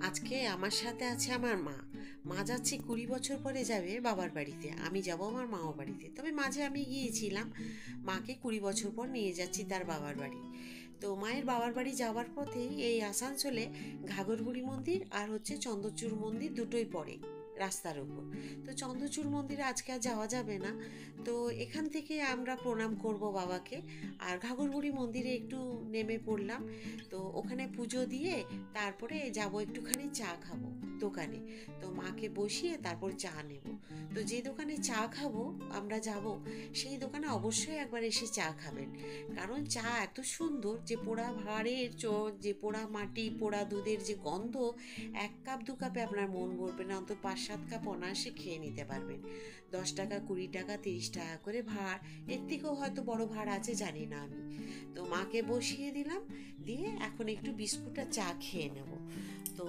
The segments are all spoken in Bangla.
আজকে আমার সাথে আছে আমার মা। মা যাচ্ছে 20 বছর পরে যাবে বাবার বাড়িতে, আমি যাব আমার মামার বাড়িতে। তবে মাঝে আমি গিয়েছিলাম। মাকে 20 বছর পর নিয়ে যাচ্ছি তার বাবার বাড়ি। তো মায়ের বাবার বাড়ি যাওয়ার পথে এই আসানসোলে ঘাগরবুড়ি মন্দির আর চন্দ্রচূড় মন্দির দুটোই পড়ে রাস্তার উপর। তো চন্দ্রচূড় মন্দিরে আজকে আর যাওয়া যাবে না, তো এখান থেকে আমরা প্রণাম করব বাবাকে। আর ঘাগরবুড়ি মন্দিরে একটু নেমে পড়লাম। তো ওখানে পুজো দিয়ে তারপরে যাব একটুখানি চা খাবো দোকানে। তো মাকে বসিয়ে তারপর চা নেব। তো যে দোকানে চা খাবো আমরা যাব, সেই দোকানে অবশ্যই একবার এসে চা খাবেন। কারণ চা এত সুন্দর যে পোড়া ভাঁড়ের যে পোড়া মাটি পোড়া দুধের যে গন্ধ, 1 কাপ 2 কাপে আপনার মন ভরবে না, অন্তত 5-7 কাপ অনায়াসে খেয়ে নিতে পারবেন। 10 টাকা 20 টাকা 30 টাকা করে ভাঁড়, এর থেকেও হয়তো বড় ভাঁড় আছে জানি না আমি। তো মাকে বসিয়ে দিলাম, দিয়ে এখন একটু বিস্কুট আর চা খেয়ে নেব। তো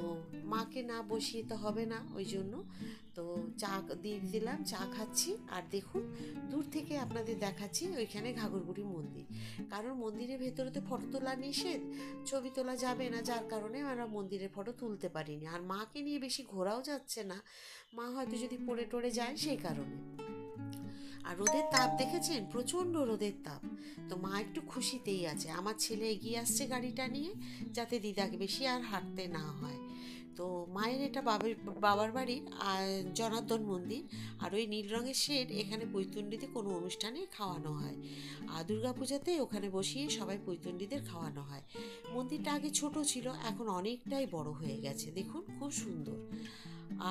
মাকে না বসিয়ে তো হবে না, ওই জন্য তো চা দিয়ে দিলাম, চা খাচ্ছি। আর দেখুন দূর থেকে আপনাদের দেখাচ্ছি ওইখানে ঘাগরবুড়ি মন্দির। কারণ মন্দিরের ভেতরে তো ফটো তোলা নিষেধ, ছবি তোলা যাবে না, যার কারণে আমরা মন্দিরের ফটো তুলতে পারিনি। আর মাকে নিয়ে বেশি ঘোরাও যাচ্ছে না, মা হয়তো যদি পড়ে টরে যায় সেই কারণে। আর রোদের তাপ দেখেছেন, প্রচণ্ড রোদের তাপ। তো মা একটু খুশিতেই আছে। আমার ছেলে এগিয়ে আসছে গাড়িটা নিয়ে, যাতে দিদাকে বেশি আর হাঁটতে না হয়। তো মায়ের এটা বাবার বাড়ির জনার্দন মন্দির। আর ওই নীল রঙের শেড, এখানে পৈতুণ্ডীতে কোনো অনুষ্ঠানে খাওয়ানো হয়। আর দুর্গাপূজাতে ওখানে বসিয়ে সবাই পৈতুণ্ডীদের খাওয়ানো হয়। মন্দিরটা আগে ছোট ছিল, এখন অনেকটাই বড় হয়ে গেছে, দেখুন খুব সুন্দর।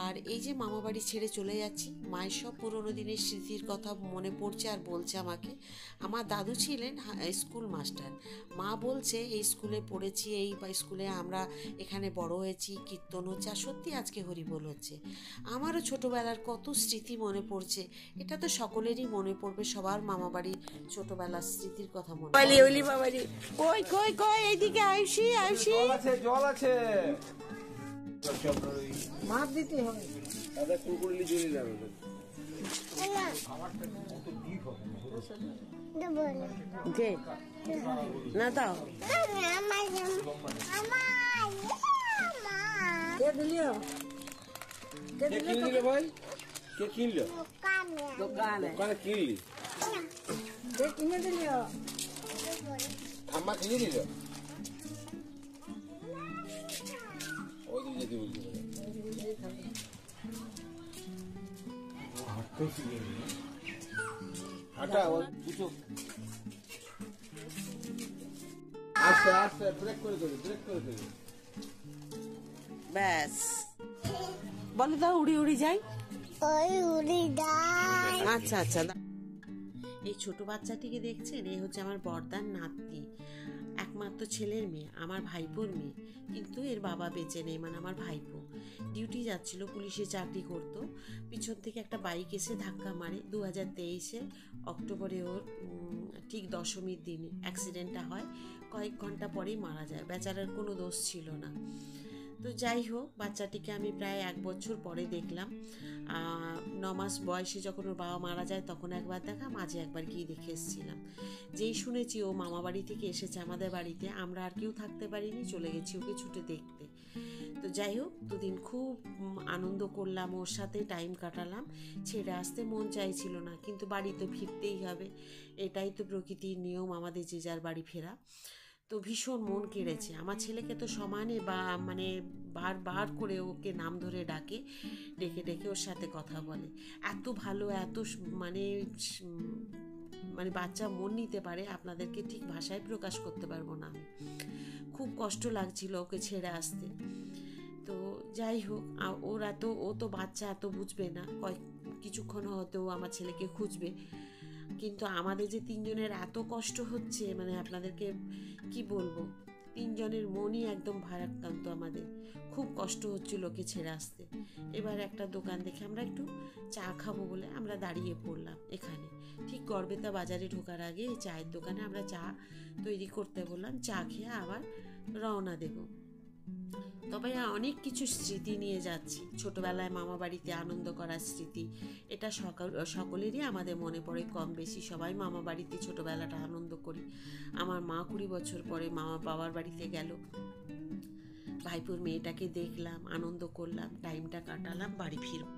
আর এই যে মামা বাড়ি ছেড়ে চলে যাচ্ছি, মায়ের সব পুরোনো দিনের স্মৃতির কথা মনে পড়ছে আর বলছে আমাকে। আমার দাদু ছিলেন স্কুল মাস্টার। মা বলছে এই স্কুলে পড়েছি, এই স্কুলে আমরা এখানে বড় হয়েছি, কীর্তন হচ্ছে, আর সত্যি আজকে হরিবোল হচ্ছে। আমারও ছোটোবেলার কত স্মৃতি মনে পড়ছে। এটা তো সকলেরই মনে পড়বে, সবার মামা বাড়ির ছোটবেলার স্মৃতির কথা মনে পড়বে। কই কই কই এইদিকে আয়ুষি আয়ুষি, জল আছে মাপ দিতে হবে। দাদা কুকুরলি জলে যাবে না দাও কিনলি ভাই, কে কিনলো? দোকানে কিনলি, কিনে দিল, ঠাম্মা কিনে দিল। ওই দিকে যেতে বলছি হাঁটা দুটো আস্তে আস্তে ব্রেক করে দেবে, ব্রেক করে দেবে। ব্যাস বলে দাও, উড়ি উড়ি যাই। আচ্ছা আচ্ছা, এই ছোট বাচ্চাটিকে দেখছেন, এই হচ্ছে আমার বড়দার নাতনি, একমাত্র ছেলের মেয়ে, আমার ভাইপোর মেয়ে। কিন্তু এর বাবা বেঁচে নেই, মানে আমার ভাইপো ডিউটি যাচ্ছিল, পুলিশে চাকরি করত। পিছন থেকে একটা বাইক এসে ধাক্কা মারে 2023 অক্টোবরে। ওর ঠিক দশমীর দিন অ্যাক্সিডেন্টটা হয়, কয়েক ঘন্টা পরেই মারা যায়। বেচারার কোনো দোষ ছিল না। তো যাই হোক, বাচ্চাটিকে আমি প্রায় 1 বছর পরে দেখলাম। 9 মাস বয়সে যখন ওর বাবা মারা যায় তখন একবার দেখা, মাঝে একবার গিয়ে দেখে এসেছিলাম। যেই শুনেছি ও মামা বাড়ি থেকে এসেছে আমাদের বাড়িতে, আমরা আর কেউ থাকতে পারিনি, চলে গেছি ওকে ছুটে দেখতে। তো যাই হোক, দুদিন খুব আনন্দ করলাম, ওর সাথে টাইম কাটালাম। ছেড়ে আসতে মন চাইছিল না, কিন্তু বাড়ি তো ফিরতেই হবে, এটাই তো প্রকৃতির নিয়ম, আমাদের যে যার বাড়ি ফেরা। তো ভীষণ মন কেড়েছে। আমার ছেলেকে তো সমানে মানে বারবার করে ওকে নাম ধরে ডাকে, ডেকে ডেকে ওর সাথে কথা বলে। এত ভালো, এত মানে মানে বাচ্চা মন নিতে পারে, আপনাদেরকে ঠিক ভাষায় প্রকাশ করতে পারবো না আমি। খুব কষ্ট লাগছিল ওকে ছেড়ে আসতে। তো যাই হোক, ও তো বাচ্চা, এত বুঝবে না, কিছুক্ষণ হয়তো আমার ছেলেকে খুঁজবে। কিন্তু আমাদের যে 3 জনের এত কষ্ট হচ্ছে, মানে আপনাদেরকে কি বলবো, 3 জনের মনই একদম ভারাক্রান্ত। আমাদের খুব কষ্ট হচ্ছিল ওকে ছেড়ে আসতে। এবার একটা দোকান দেখে আমরা একটু চা খাবো বলে আমরা দাঁড়িয়ে পড়লাম এখানে, ঠিক গড়বেতা বাজারে ঢোকার আগে এই চায়ের দোকানে আমরা চা তৈরি করতে বললাম। চা খেয়ে আবার রওনা দেবো। তবে অনেক কিছু স্মৃতি নিয়ে যাচ্ছি, ছোটবেলায় মামা বাড়িতে আনন্দ করার স্মৃতি। এটা সকলেরই আমাদের মনে পড়ে, কম বেশি সবাই মামা বাড়িতে ছোটবেলাটা আনন্দ করি। আমার মা 20 বছর পরে মামা বাবার বাড়িতে গেল, ভাইপুর মেয়েটাকে দেখলাম, আনন্দ করলাম, টাইমটা কাটালাম, বাড়ি ফিরব।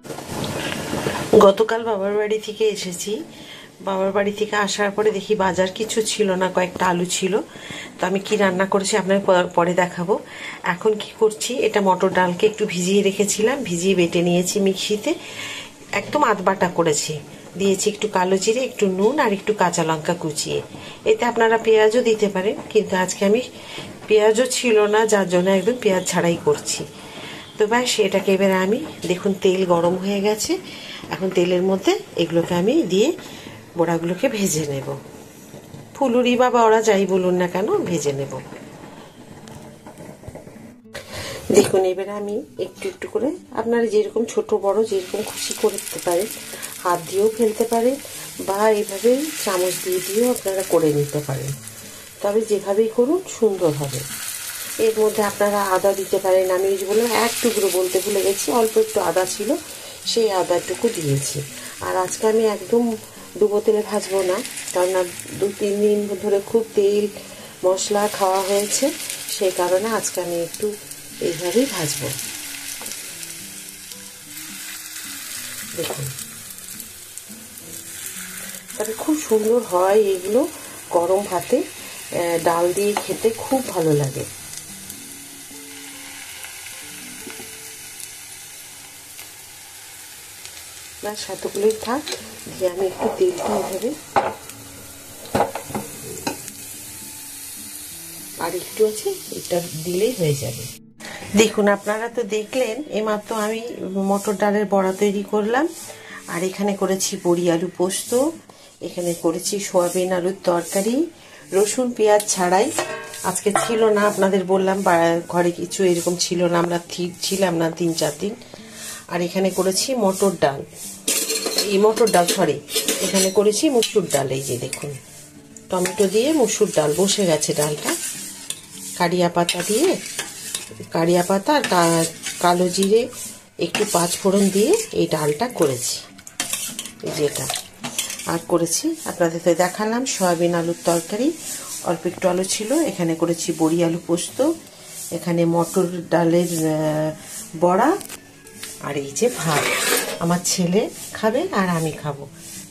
গতকাল বাবার বাড়ি থেকে এসেছি। বাবার বাড়ি থেকে আসার পরে দেখি বাজার কিছু ছিল না, কয়েকটা আলু ছিল। তো আমি কি রান্না করেছি আপনার পরে দেখাবো। এখন কি করছি, এটা মটর ডালকে একটু ভিজিয়ে রেখেছিলাম, ভিজিয়ে বেটে নিয়েছি মিক্সিতে, একদম আধবাটা করেছি। দিয়েছি একটু কালো জিরে, একটু নুন আর একটু কাঁচা লঙ্কা কুচিয়ে। এতে আপনারা পেঁয়াজও দিতে পারেন, কিন্তু আজকে আমি পেঁয়াজও ছিল না, যার জন্য একদম পেঁয়াজ ছাড়াই করছি। তো ব্যাস, এটাকে এবারে আমি, দেখুন তেল গরম হয়ে গেছে, এখন তেলের মধ্যে এগুলোকে আমি দিয়ে বড়াগুলোকে ভেজে নেব। ফুলুরি বা বড়া যাই বলুন না কেন, ভেজে নেব। দেখুন এবারে আমি একটু একটু করে, আপনারা যেরকম ছোট বড় যেরকম খুশি করতে পারেন, হাত দিয়েও ফেলতে পারেন বা এইভাবে চামচ দিয়েও আপনারা করে নিতে পারেন। তবে যেভাবেই করুন সুন্দর হবে। এর মধ্যে আপনারা আদা দিতে পারেন। আমি ওই যে বললাম এক টুকরো বলতে ভুলে গেছি, অল্প একটু আদা ছিল, সেই আদাটুকু দিয়েছি। আর আজকে আমি একদম ডুবো তেলে ভাজবো না, কারণ 2-3 দিন ধরে খুব তেল মশলা খাওয়া হয়েছে, সেই কারণে আজকে আমি একটু এইভাবেই ভাজবো। দেখুন, তবে খুব সুন্দর হয় এগুলো, গরম ভাতে ডাল দিয়ে খেতে খুব ভালো লাগে। ব্যাস এতগুলোই থাক, দিয়ে আমি একটু তেলটা এভাবে আর একটু আছে, এটা দিলেই হয়ে যাবে। দেখুন আপনারা তো দেখলেন, এইমাত্র আমি মটর ডালের বড়া তৈরি করলাম। আর এখানে করেছি বড়ি আলু পোস্ত, এখানে করেছি সয়াবিন আলুর তরকারি, রসুন পেঁয়াজ ছাড়াই। আজকে ছিল না, আপনাদের বললাম ঘরে কিছু এরকম ছিল না, আমরা ছিলাম না 3-4 দিন। আর এখানে করেছি মটর ডাল, এখানে করেছি মুসুর ডাল। এই যে দেখুন, টমেটো দিয়ে মুসুর ডাল বসে গেছে ডালটা। কারিয়া পাতা আর কালো জিরে একটু 5 ফোড়ন দিয়ে এই ডালটা করেছি, এই যেটা। আর করেছি আপনাদের তো দেখালাম সয়াবিন আলুর তরকারি, অল্প একটু আলু ছিল। এখানে করেছি বড়ি আলু পোস্ত, এখানে মটর ডালের বড়া, আর এই যে ভাত। আমার ছেলে খাবে আর আমি খাবো।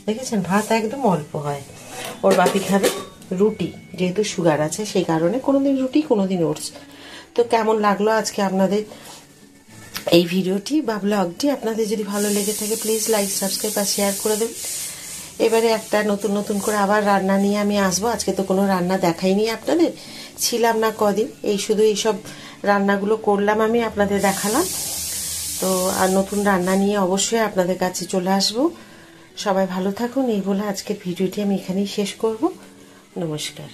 দেখেছেন, ভাত একদম অল্প হয়। ওর বাপি খাবে রুটি, যেহেতু সুগার আছে সেই কারণে কোনোদিন রুটি কোনোদিন ওটস। তো কেমন লাগলো আজকে আপনাদের এই ভিডিওটি বা ব্লগটি? আপনাদের যদি ভালো লেগে থাকে প্লিজ লাইক, সাবস্ক্রাইব আর শেয়ার করে দেবেন। এবারে একটা নতুন করে আবার রান্না নিয়ে আমি আসবো। আজকে তো কোনো রান্না দেখাইনি আপনাদের, ছিলাম না কদিন, এই শুধু এইসব রান্নাগুলো করলাম, আমি আপনাদের দেখালাম। তো আর নতুন রান্না নিয়ে অবশ্যই আপনাদের কাছে চলে আসব। সবাই ভালো থাকুন, এই বলে আজকের ভিডিওটি আমি এখানেই শেষ করব। নমস্কার।